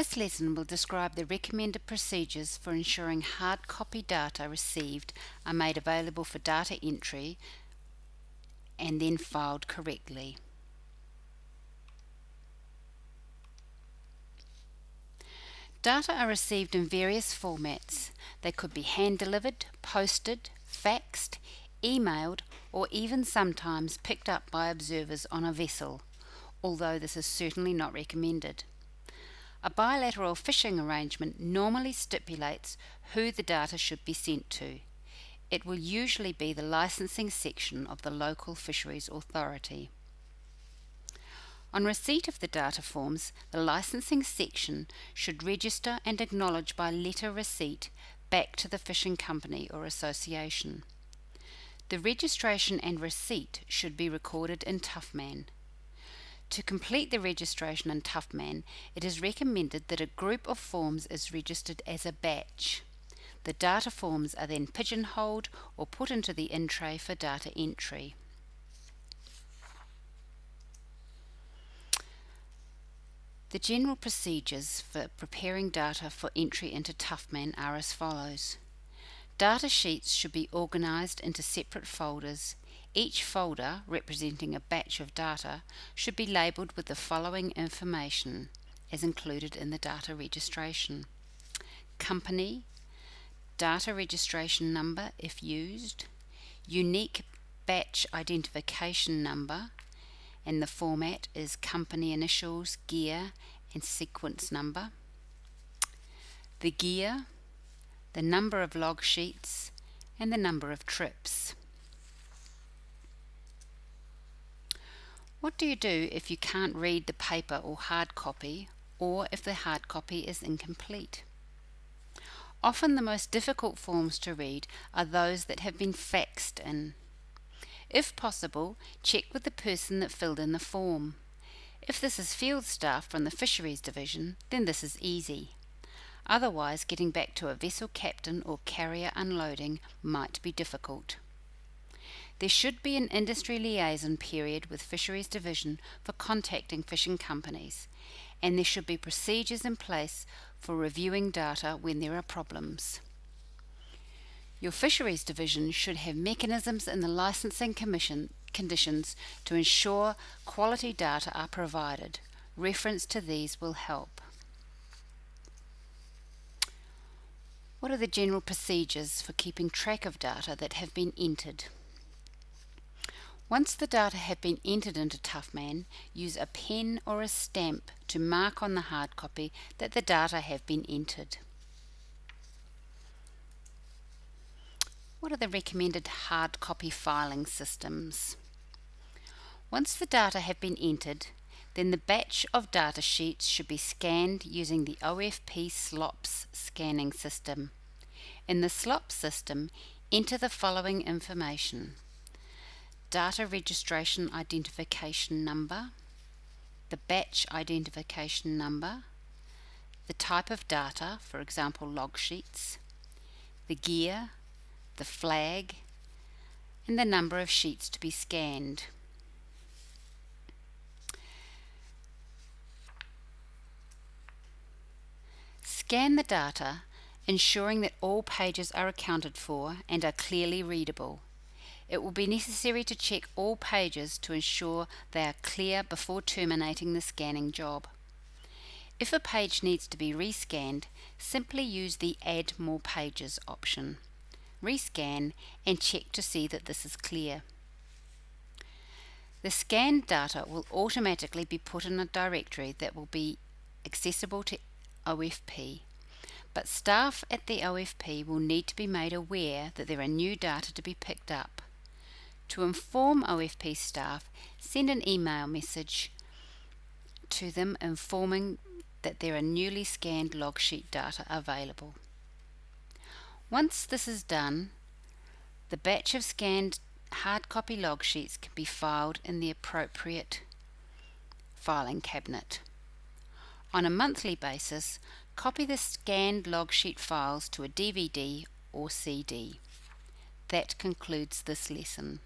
This lesson will describe the recommended procedures for ensuring hard copy data received are made available for data entry and then filed correctly. Data are received in various formats. They could be hand-delivered, posted, faxed, emailed, or even sometimes picked up by observers on a vessel, although this is certainly not recommended. A bilateral fishing arrangement normally stipulates who the data should be sent to. It will usually be the licensing section of the local fisheries authority. On receipt of the data forms, the licensing section should register and acknowledge by letter receipt back to the fishing company or association. The registration and receipt should be recorded in TUFMAN. To complete the registration in TUFMAN, it is recommended that a group of forms is registered as a batch. The data forms are then pigeonholed or put into the in-tray for data entry. The general procedures for preparing data for entry into TUFMAN are as follows. Data sheets should be organised into separate folders. Each folder, representing a batch of data, should be labelled with the following information as included in the data registration: company, data registration number if used, unique batch identification number, and the format is company initials, gear, and sequence number. The gear, the number of log sheets, and the number of trips. What do you do if you can't read the paper or hard copy, or if the hard copy is incomplete? Often the most difficult forms to read are those that have been faxed in. If possible, check with the person that filled in the form. If this is field staff from the Fisheries Division, then this is easy. Otherwise, getting back to a vessel captain or carrier unloading might be difficult. There should be an industry liaison period with Fisheries Division for contacting fishing companies, and there should be procedures in place for reviewing data when there are problems. Your Fisheries Division should have mechanisms in the licensing conditions to ensure quality data are provided. Reference to these will help. What are the general procedures for keeping track of data that have been entered? Once the data have been entered into TUFMAN, use a pen or a stamp to mark on the hard copy that the data have been entered. What are the recommended hard copy filing systems? Once the data have been entered, then the batch of data sheets should be scanned using the OFP SLOPS scanning system. In the SLOPS system, enter the following information: data registration identification number, the batch identification number, the type of data, for example log sheets, the gear, the flag, and the number of sheets to be scanned. Scan the data, ensuring that all pages are accounted for and are clearly readable. It will be necessary to check all pages to ensure they are clear before terminating the scanning job. If a page needs to be rescanned, simply use the Add More Pages option. Rescan and check to see that this is clear. The scanned data will automatically be put in a directory that will be accessible to OFP, but staff at the OFP will need to be made aware that there are new data to be picked up. To inform OFP staff, send an email message to them informing that there are newly scanned log sheet data available. Once this is done, the batch of scanned hard copy log sheets can be filed in the appropriate filing cabinet. On a monthly basis, copy the scanned log sheet files to a DVD or CD. That concludes this lesson.